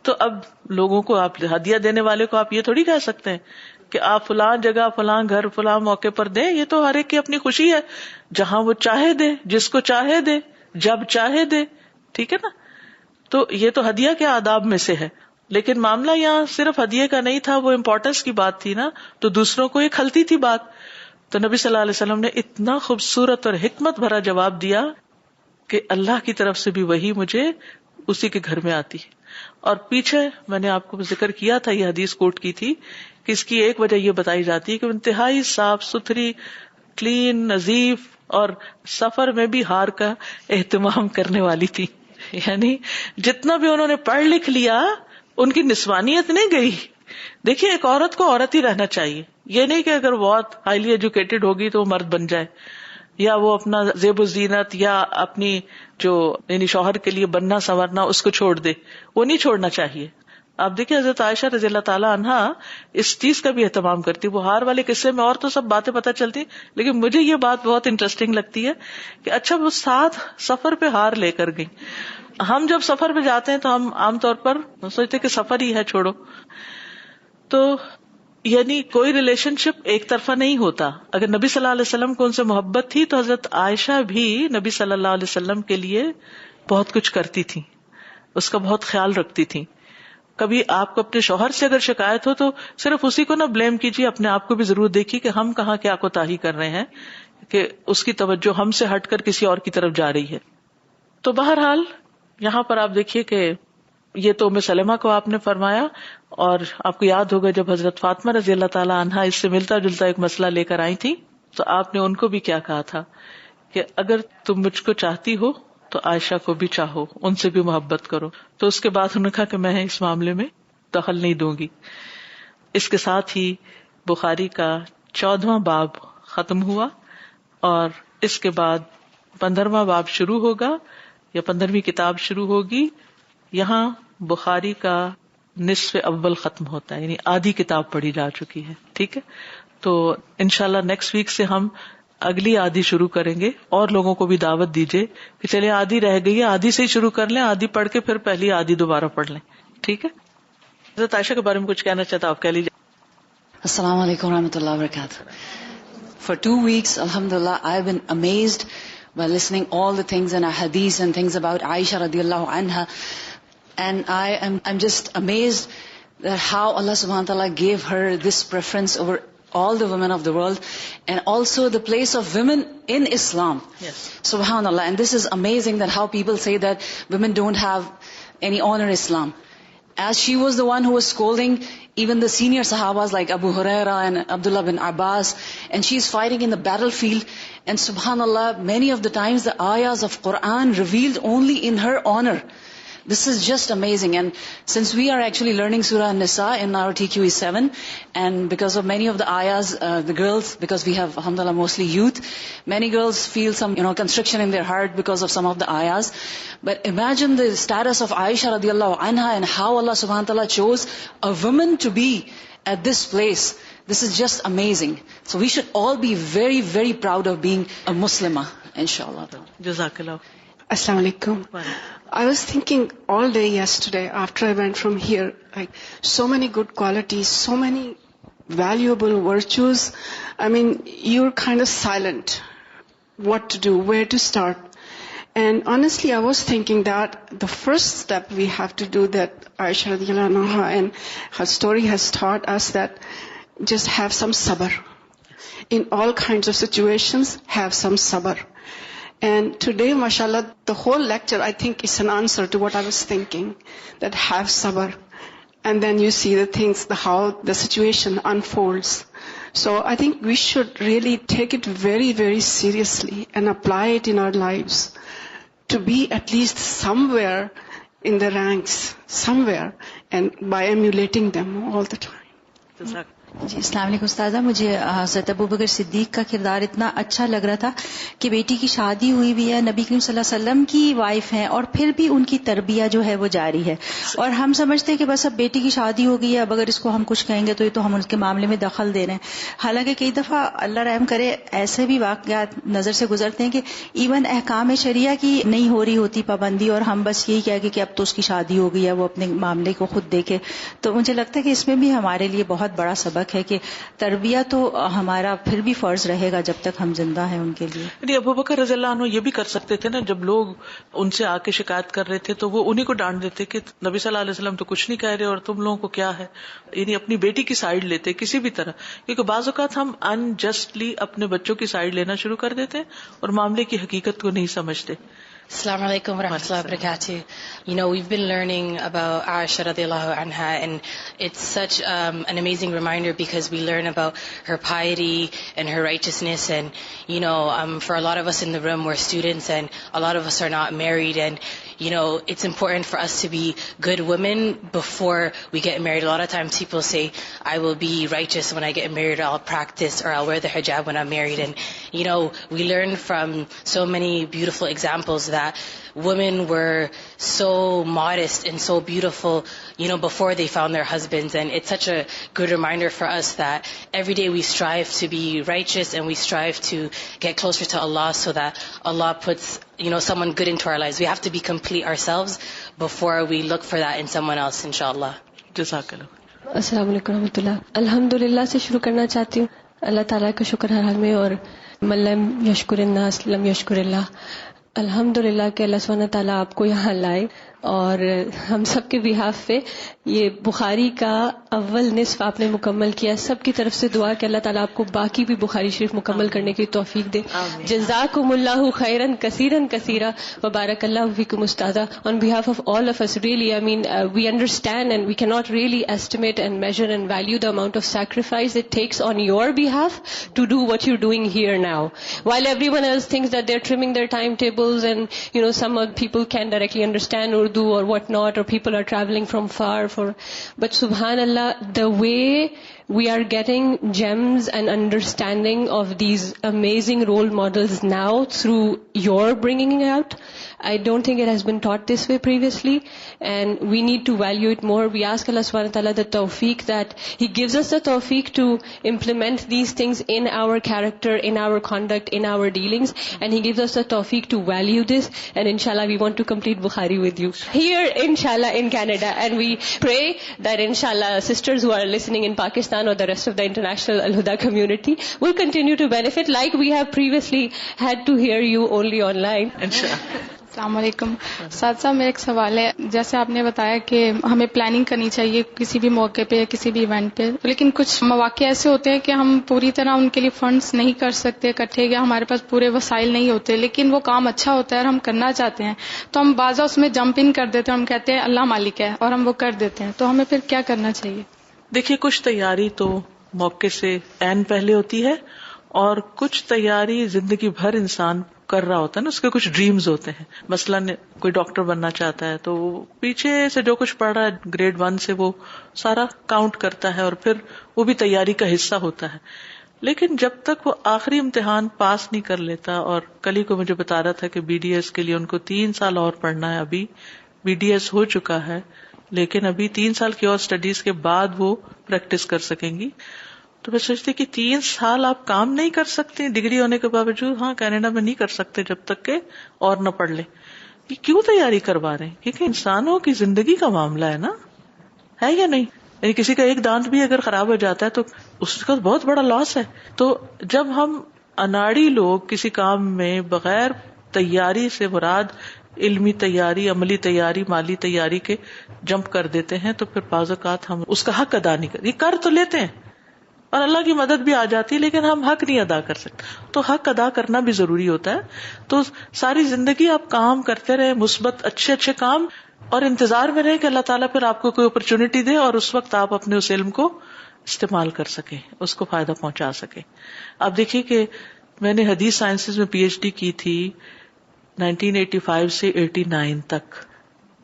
تو اب لوگوں کو، آپ ہدیہ دینے والے کو آپ یہ تھوڑی کہہ سکتے ہیں کہ آپ فلاں جگہ، فلاں گھر، فلاں موقع پر دیں. یہ تو ہر ایک کی اپنی خوشی ہے، جہاں وہ چاہے دے، جس کو چاہے دے، جب چاہے دے. ٹھیک ہے نا، تو یہ تو ہدیہ کے آداب میں سے ہے. لیکن معاملہ یہاں صرف ہدیے کا نہیں تھا، وہ امپورٹنس کی بات تھی نا، تو دوسروں کو یہ کھلتی تھی بات. تو نبی صلی اللہ علیہ وسلم نے اتنا خوبصورت اور حکمت بھرا جواب دیا کہ اللہ کی طرف سے بھی وہی مجھے اسی کے گھر میں آتی ہے. اور پیچھے میں نے آپ کو ذکر کیا تھا، یہ حدیث کوٹ کی تھی کہ اس کی ایک وجہ یہ بتائی جاتی ہے کہ انتہائی صاف ستھری، کلین، نظیف، اور سفر میں بھی ہار کا اہتمام کرنے والی تھی. یعنی جتنا بھی انہوں نے پڑھ لکھ لیا، ان کی نسوانیت نہیں گئی. دیکھیے ایک عورت کو عورت ہی رہنا چاہیے، یہ نہیں کہ اگر بہت ہائیلی ایجوکیٹڈ ہوگی تو وہ مرد بن جائے، یا وہ اپنا زیب و زینت یا اپنی جو یعنی شوہر کے لیے بننا سنورنا اس کو چھوڑ دے، وہ نہیں چھوڑنا چاہیے. آپ دیکھیں حضرت عائشہ رضی اللہ تعالیٰ عنہا اس چیز کا بھی اہتمام کرتی. وہ ہار والے قصے میں اور تو سب باتیں پتہ چلتی، لیکن مجھے یہ بات بہت انٹرسٹنگ لگتی ہے کہ اچھا وہ ساتھ سفر پہ ہار لے کر گئی. ہم جب سفر پہ جاتے ہیں تو ہم عام طور پر سوچتے کہ سفر ہی ہے، چھوڑو. تو یعنی کوئی ریلیشن شپ ایک طرفہ نہیں ہوتا. اگر نبی صلی اللہ علیہ وسلم کو ان سے محبت تھی تو حضرت عائشہ بھی نبی صلی اللہ علیہ وسلم کے لیے بہت کچھ کرتی تھی، اس کا بہت خیال رکھتی تھی. کبھی آپ کو اپنے شوہر سے اگر شکایت ہو تو صرف اسی کو نہ بلیم کیجیے، اپنے آپ کو بھی ضرور دیکھیے کہ ہم کہاں کیا کوتاہی کر رہے ہیں کہ اس کی توجہ ہم سے ہٹ کر کسی اور کی طرف جا رہی ہے. تو بہرحال یہاں پر آپ دیکھیے کہ یہ تو ام سلمہ کو آپ نے فرمایا، اور آپ کو یاد ہوگا جب حضرت فاطمہ رضی اللہ تعالیٰ عنہا اس سے ملتا جلتا ایک مسئلہ لے کر آئی تھی تو آپ نے ان کو بھی کیا کہا تھا کہ اگر تم مجھ کو چاہتی ہو تو عائشہ کو بھی چاہو، ان سے بھی محبت کرو. تو اس کے بعد انہوں نے کہا کہ میں اس معاملے میں دخل نہیں دوں گی. اس کے ساتھ ہی بخاری کا 14واں باب ختم ہوا، اور اس کے بعد 15واں باب شروع ہوگا یا 15ویں کتاب شروع ہوگی. یہاں بخاری کا نصف اول ختم ہوتا ہے، یعنی آدھی کتاب پڑھی جا چکی ہے. ٹھیک ہے، تو انشاءاللہ نیکسٹ ویک سے ہم اگلی آدھی شروع کریں گے. اور لوگوں کو بھی دعوت دیجیے کہ چلے آدھی رہ گئی ہے، آدھی سے ہی شروع کر لیں، آدھی پڑھ کے پھر پہلی آدھی دوبارہ پڑھ لیں. ٹھیک ہے، حضرت عائشہ کے بارے میں کچھ کہنا چاہتا آپ کہہ لیجیے. السلام علیکم ورحمۃ اللہ وبرکاتہ. For 2 weeks, alhamdulillah, I've been amazed by listening all the things in our hadith and things about Aisha radiallahu anha. And I'm just amazed that how Allah subhanahu wa ta'ala gave her this preference over all the women of the world, and also the place of women in Islam. Yes. Subhanallah. And this is amazing that how people say that women don't have any honor in Islam. as she was the one who was scolding even the senior Sahabas like Abu Huraira and Abdullah bin Abbas, and she's fighting in the battlefield, and subhanallah, many of the times the ayahs of Quran revealed only in her honor. This is just amazing. And since we are actually learning Surah An-Nisa in our TQE 7, and because of many of the ayahs, the girls, because we have alhamdulillah mostly youth, many girls feel some constriction in their heart because of some of the ayahs. But imagine the status of Aisha radiallahu anha and how Allah subhanahu wa ta'ala chose a woman to be at this place. This is just amazing. So we should all be very, very proud of being a Muslimah, inshallah. Jazakallah. Assalamu alaikum. I was thinking all day yesterday after I went from here, like so many good qualities, so many valuable virtues. I mean, you're kind of silent. What to do, where to start. And honestly, I was thinking that the first step we have to do, that Aisha radiallahu anha and her story has taught us, that just have some sabr. In all kinds of situations, have some sabr. And today, mashallah, the whole lecture, I think, is an answer to what I was thinking, that have sabr. And then you see the things, how the situation unfolds. So I think we should really take it very, very seriously and apply it in our lives to be at least somewhere in the ranks, somewhere, and by emulating them all the time. جی السلام علیکم استاذہ. مجھے حضرت ابوبکر صدیق کا کردار اتنا اچھا لگ رہا تھا کہ بیٹی کی شادی ہوئی بھی ہے, نبی کریم صلی اللہ علیہ وسلم کی وائف ہیں, اور پھر بھی ان کی تربیت جو ہے وہ جاری ہے. اور ہم سمجھتے ہیں کہ بس اب بیٹی کی شادی ہو گئی ہے, اب اگر اس کو ہم کچھ کہیں گے تو یہ تو ہم اس کے معاملے میں دخل دے رہے ہیں. حالانکہ کئی دفعہ اللہ رحم کرے ایسے بھی واقعات نظر سے گزرتے ہیں کہ ایون احکام شریعہ کی نہیں ہو رہی ہوتی پابندی, اور ہم بس یہی کہہ کہ اب تو اس کی شادی ہو گئی ہے, وہ اپنے معاملے کو خود دیکھے. تو مجھے لگتا ہے کہ اس میں بھی ہمارے لیے بہت بڑا سبق ہے کہ تربیت تو ہمارا پھر بھی فرض رہے گا جب تک ہم زندہ ہیں ان کے لیے. یعنی ابوبکر رضی اللہ عنہ یہ بھی کر سکتے تھے نا, جب لوگ ان سے آ کے شکایت کر رہے تھے تو وہ انہیں کو ڈانٹ دیتے کہ نبی صلی اللہ علیہ وسلم تو کچھ نہیں کہہ رہے اور تم لوگوں کو کیا ہے. یعنی اپنی بیٹی کی سائیڈ لیتے کسی بھی طرح, کیونکہ بعض اوقات ہم انجسٹلی اپنے بچوں کی سائیڈ لینا شروع کر دیتے اور معاملے کی حقیقت کو نہیں سمجھتے. Assalamu alaikum wa rahmatullahi wa barakatuh. You know, we've been learning about Aisha radiallahu anha, and it's such an amazing reminder because we learn about her piety and her righteousness. And, you know, for a lot of us in the room, we're students and a lot of us are not married. And, you know, it's important for us to be good women before we get married. A lot of times people say, I will be righteous when I get married, or I'll practice, or I'll wear the hijab when I'm married. And, you know, we learn from so many beautiful examples that women were so modest and so beautiful, you know, before they found their husbands. And it's such a good reminder for us that every day we strive to be righteous and we strive to get closer to Allah, so that Allah puts, you know, someone good into our lives. We have to be complete ourselves before we look for that in someone else, inshallah. جزاکاللہ. السلام علیکم و رحمۃ اللہ. الحمدللہ سے شروع کرنا چاہتی ہوں. اللہ تعالیٰ کا شکر ہر حال میں, اور من لم یشکر الناس لم یشکر اللہ. الحمدللہ کہ اللہ سبحانہ تعالیٰ آپ کو یہاں لائے, اور ہم سب کے بہاف پہ یہ بخاری کا اول نصف آپ نے مکمل کیا. سب کی طرف سے دعا کہ اللہ تعالیٰ آپ کو باقی بھی بخاری شریف مکمل کرنے کی توفیق دے. جزاکم اللہ خیرن کثیرن کثیرا وبارک اللہ فیکم استاذہ. On behalf of all of us, really, I mean, we understand and we cannot really estimate and measure and value the amount of sacrifice it takes on your behalf to do what you're doing here now. While everyone else thinks that they're trimming their timetables and, you know, some people can directly understand Urdu or what not, or people are traveling from far for, but subhanallah, the way we are getting gems and understanding of these amazing role models now through your bringing it out, I don't think it has been taught this way previously, and we need to value it more. We ask Allah subhanahu wa ta'ala the tawfiq, that He gives us the tawfiq to implement these things in our character, in our conduct, in our dealings, and He gives us the tawfiq to value this. And inshallah we want to complete Bukhari with you here, inshallah, in Canada. And we pray that inshallah sisters who are listening in Pakistan or the rest of the international Al-Huda community will continue to benefit, like we have previously had to hear you only online. Inshallah. السلام علیکم ساتھ صاحب، میرا ایک سوال ہے. جیسے آپ نے بتایا کہ ہمیں پلاننگ کرنی چاہیے کسی بھی موقع پہ یا کسی بھی ایونٹ پہ، لیکن کچھ مواقع ایسے ہوتے ہیں کہ ہم پوری طرح ان کے لیے فنڈز نہیں کر سکتے اکٹھے، یا ہمارے پاس پورے وسائل نہیں ہوتے، لیکن وہ کام اچھا ہوتا ہے اور ہم کرنا چاہتے ہیں، تو ہم بعض اس میں جمپ ان کر دیتے ہیں، ہم کہتے ہیں اللہ مالک ہے، اور ہم وہ کر دیتے ہیں. تو ہمیں پھر کیا کرنا چاہیے؟ دیکھیے، کچھ تیاری تو موقع سے عین پہلے ہوتی ہے، اور کچھ تیاری زندگی بھر انسان کر رہا ہوتا ہے نا، اس کے کچھ ڈریمز ہوتے ہیں. مثلاً کوئی ڈاکٹر بننا چاہتا ہے تو وہ پیچھے سے جو کچھ پڑھ رہا ہے گریڈ 1 سے وہ سارا کاؤنٹ کرتا ہے، اور پھر وہ بھی تیاری کا حصہ ہوتا ہے. لیکن جب تک وہ آخری امتحان پاس نہیں کر لیتا، اور کل ہی کو مجھے بتا رہا تھا کہ بی ڈی ایس کے لیے ان کو 3 سال اور پڑھنا ہے. ابھی بی ڈی ایس ہو چکا ہے، لیکن ابھی 3 سال کی اور اسٹڈیز کے بعد وہ پریکٹس کر سکیں گی. تو میں سوچتی کہ 3 سال آپ کام نہیں کر سکتے ڈگری ہونے کے باوجود. ہاں، کینیڈا میں نہیں کر سکتے جب تک کہ اور نہ پڑھ لیں. یہ کیوں تیاری کروا رہے ہیں؟ کیونکہ انسانوں کی زندگی کا معاملہ ہے نا، ہے یا نہیں؟ یعنی کسی کا ایک دانت بھی اگر خراب ہو جاتا ہے تو اس کا بہت بڑا لاس ہے. تو جب ہم اناڑی لوگ کسی کام میں بغیر تیاری سے مراد علمی تیاری، عملی تیاری، مالی تیاری کے جمپ کر دیتے ہیں، تو پھر بعض اوقات ہم اس کا حق ادا نہیں کرتے. یہ کر تو لیتے ہیں اور اللہ کی مدد بھی آ جاتی ہے، لیکن ہم حق نہیں ادا کر سکتے. تو حق ادا کرنا بھی ضروری ہوتا ہے. تو ساری زندگی آپ کام کرتے رہے، مثبت اچھے اچھے کام، اور انتظار میں رہے کہ اللہ تعالیٰ پھر آپ کو کوئی اپرچونٹی دے، اور اس وقت آپ اپنے اس علم کو استعمال کر سکیں، اس کو فائدہ پہنچا سکیں. آپ دیکھیے کہ میں نے حدیث سائنسز میں پی ایچ ڈی کی تھی 1985 سے 89 تک،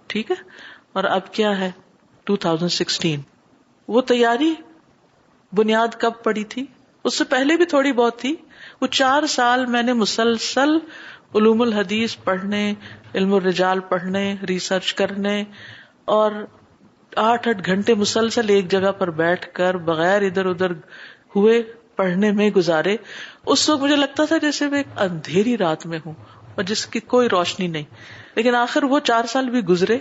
ٹھیک ہے، اور اب کیا ہے 2016. وہ تیاری بنیاد کب پڑی تھی؟ اس سے پہلے بھی تھوڑی بہت تھی. وہ 4 سال میں نے مسلسل علوم الحدیث پڑھنے، علم الرجال پڑھنے، ریسرچ کرنے، اور 8 گھنٹے مسلسل ایک جگہ پر بیٹھ کر بغیر ادھر ادھر ہوئے پڑھنے میں گزارے. اس وقت مجھے لگتا تھا جیسے میں ایک اندھیری رات میں ہوں اور جس کی کوئی روشنی نہیں. لیکن آخر وہ 4 سال بھی گزرے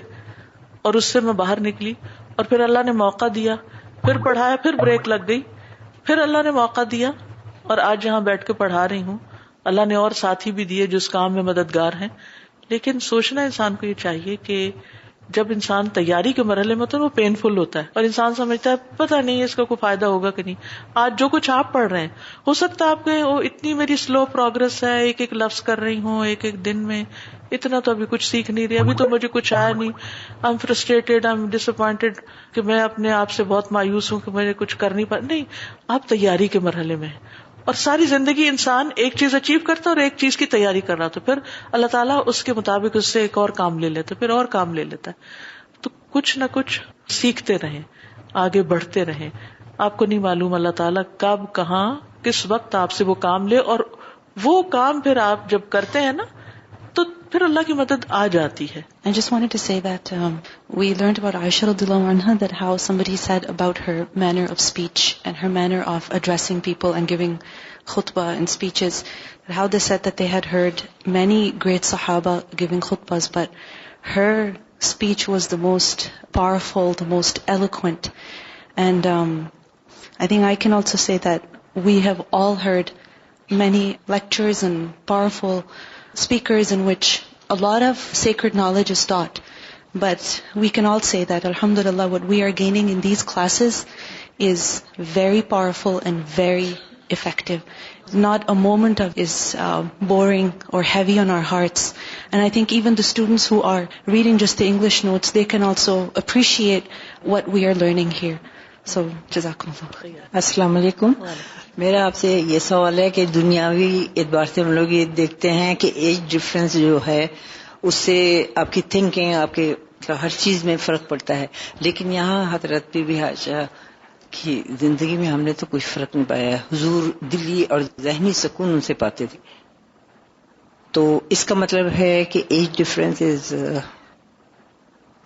اور اس سے میں باہر نکلی، اور پھر اللہ نے موقع دیا، پھر پڑھایا، پھر بریک لگ گئی، پھر اللہ نے موقع دیا، اور آج یہاں بیٹھ کے پڑھا رہی ہوں. اللہ نے اور ساتھی بھی دیے جو اس کام میں مددگار ہیں. لیکن سوچنا انسان کو یہ چاہیے کہ جب انسان تیاری کے مرحلے میں ہوتا ہے وہ پینفل ہوتا ہے، اور انسان سمجھتا ہے پتہ نہیں اس کا کوئی فائدہ ہوگا کہ نہیں. آج جو کچھ آپ پڑھ رہے ہیں، ہو سکتا ہے آپ کہیں وہ اتنی میری سلو پروگرس ہے، ایک ایک لفظ کر رہی ہوں ایک ایک دن میں، اتنا تو ابھی کچھ سیکھ نہیں رہی، ابھی تو مجھے کچھ آیا نہیں، I am frustrated, I am disappointed, کہ میں اپنے آپ سے بہت مایوس ہوں کہ مجھے کچھ کر نہیں پا. نہیں، آپ تیاری کے مرحلے میں ہیں، اور ساری زندگی انسان ایک چیز اچیو کرتا ہے اور ایک چیز کی تیاری کر رہا، تو پھر اللہ تعالیٰ اس کے مطابق اس سے ایک اور کام لے لیتا، پھر اور کام لے لیتا ہے. تو کچھ نہ کچھ سیکھتے رہیں، آگے بڑھتے رہیں. آپ کو نہیں معلوم اللہ تعالیٰ کب، کہاں، کس وقت آپ سے وہ کام لے، اور وہ کام پھر آپ جب کرتے ہیں نا تو پھر اللہ کی مدد آ جاتی ہے. I just wanted to say that we learned about Aisha radiallahu anha, that how somebody said about her manner of speech and her manner of addressing people and giving khutbah and speeches, how they said that they had heard many great Sahaba giving khutbahs, but her speech was the most powerful, the most eloquent. And I think I can also say that we have all heard many lectures and powerful speakers in which a lot of sacred knowledge is taught. But we can all say that, alhamdulillah, what we are gaining in these classes is very powerful and very effective. Not a moment of is boring or heavy on our hearts. And I think even the students who are reading just the English notes, they can also appreciate what we are learning here. So, jazakumullah. السلام علیکم. میرا آپ سے یہ سوال ہے کہ دنیاوی اعتبار سے ہم لوگ یہ دیکھتے ہیں کہ ایج ڈفرینس جو ہے اس سے آپ کی تھنکنگ، آپ کے ہر چیز میں فرق پڑتا ہے، لیکن یہاں حضرت بی بی عائشہ کی زندگی میں ہم نے تو کوئی فرق نہیں پایا. حضور دلی اور ذہنی سکون ان سے پاتے تھے. تو اس کا مطلب ہے کہ ایج ڈفرینس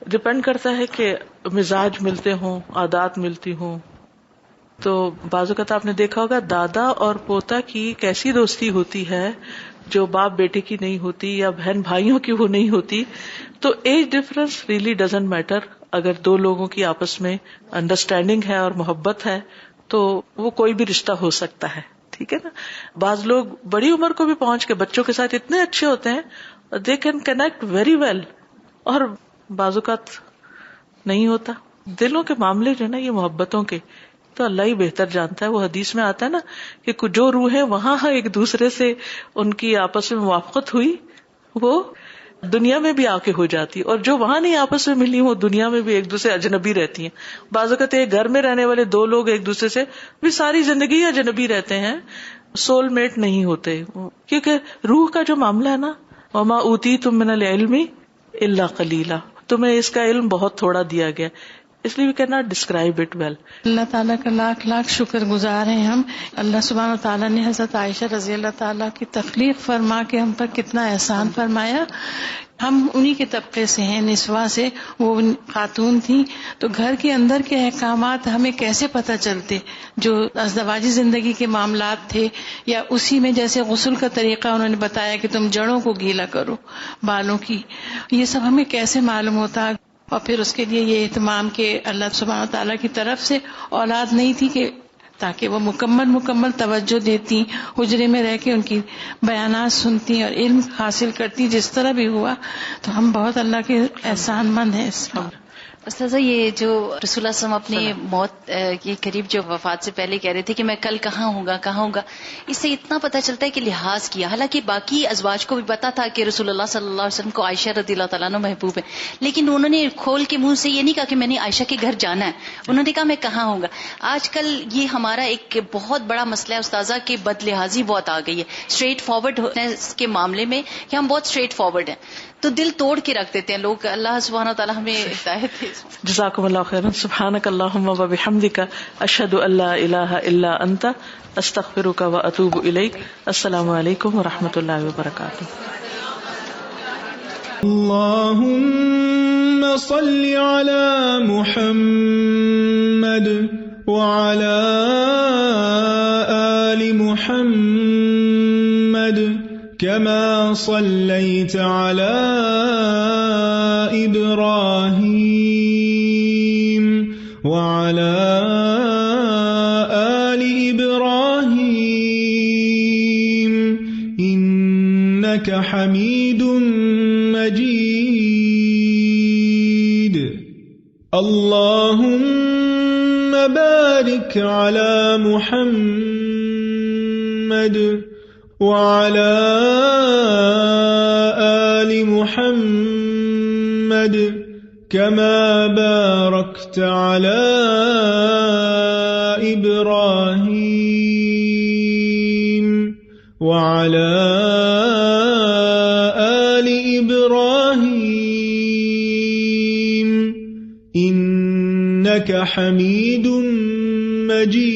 ڈپینڈ کرتا ہے کہ مزاج ملتے ہوں، عادات ملتی ہوں. تو بعض اوقات آپ نے دیکھا ہوگا دادا اور پوتا کی کیسی دوستی ہوتی ہے جو باپ بیٹے کی نہیں ہوتی یا بہن بھائیوں کی وہ نہیں ہوتی. تو age difference really doesn't matter. اگر دو لوگوں کی آپس میں انڈرسٹینڈنگ ہے اور محبت ہے تو وہ کوئی بھی رشتہ ہو سکتا ہے، ٹھیک ہے نا. بعض لوگ بڑی عمر کو بھی پہنچ کے بچوں کے ساتھ اتنے اچھے ہوتے ہیں they can connect very well. اور بعض اوقات نہیں ہوتا. دلوں کے معاملے جو نا یہ محبتوں کے تو اللہ ہی بہتر جانتا ہے. وہ حدیث میں آتا ہے نا کہ جو روحیں وہاں ایک دوسرے سے ان کی آپس میں موافقت ہوئی وہ دنیا میں بھی آ کے ہو جاتی, اور جو وہاں نہیں آپس میں ملی وہ دنیا میں بھی ایک دوسرے اجنبی رہتی ہیں. بعض اوقات ایک گھر میں رہنے والے دو لوگ ایک دوسرے سے بھی ساری زندگی اجنبی رہتے ہیں, سول میٹ نہیں ہوتے, کیونکہ روح کا جو معاملہ ہے نا, وما اوتیتم من العلم الا قلیلا, تمہیں اس کا علم بہت تھوڑا دیا گیا, اس لیے we cannot describe it well. اللہ تعالیٰ کا لاکھ لاکھ شکر گزار ہیں ہم. اللہ سبحانہ و تعالیٰ نے حضرت عائشہ رضی اللہ تعالیٰ کی تخلیق فرما کے ہم پر کتنا احسان فرمایا. ہم انہی کے طبقے سے ہیں, نسواں سے. وہ خاتون تھیں تو گھر کے اندر کے احکامات ہمیں کیسے پتہ چلتے, جو ازدواجی زندگی کے معاملات تھے, یا اسی میں جیسے غسل کا طریقہ انہوں نے بتایا کہ تم جڑوں کو گیلا کرو بالوں کی, یہ سب ہمیں کیسے معلوم ہوتا. اور پھر اس کے لیے یہ اہتمام کہ اللہ سبحانہ تعالیٰ کی طرف سے اولاد نہیں تھی کہ تاکہ وہ مکمل توجہ دیتی, حجرے میں رہ کے ان کی بیانات سنتی اور علم حاصل کرتی. جس طرح بھی ہوا تو ہم بہت اللہ کے احسان مند ہیں اس میں. استاذہ, یہ جو رسول اللہ صلی اللہ علیہ وسلم اپنی موت کے قریب جو وفات سے پہلے کہہ رہے تھے کہ میں کل کہاں ہوں گا, اس سے اتنا پتہ چلتا ہے کہ لحاظ کیا. حالانکہ باقی ازواج کو بھی پتا تھا کہ رسول اللہ صلی اللہ علیہ وسلم کو عائشہ رضی اللہ تعالیٰ عنہ محبوب ہے, لیکن انہوں نے کھول کے منہ سے یہ نہیں کہا کہ میں نے عائشہ کے گھر جانا ہے, انہوں نے کہا میں کہاں ہوں گا. آج کل یہ ہمارا ایک بہت بڑا مسئلہ ہے استاذہ کہ بد لحاظی بہت آ گئی ہے اسٹریٹ فارورڈ کے معاملے میں, کہ ہم بہت اسٹریٹ فارورڈ ہیں تو دل توڑ کے رکھ دیتے ہیں لوگ. اللہ سبحانہ تعالیٰ ہمیں ہدایت دے. جزاکم اللہ خیرا. سبحانک اللہم و بحمدک, اشہد ان لا الہ الا انت, استغفرک و اتوب الیک. السلام علیکم و رحمۃ اللہ وبرکاتہ. اللہم صل علی محمد وعلی آل محمد كما صليت على إبراهيم وعلى آل إبراهيم إنك حميد مجيد. اللهم بارك على محمد وعلى آل محمد كما باركت على إبراهيم وعلى آل إبراهيم إنك حميد مجيد.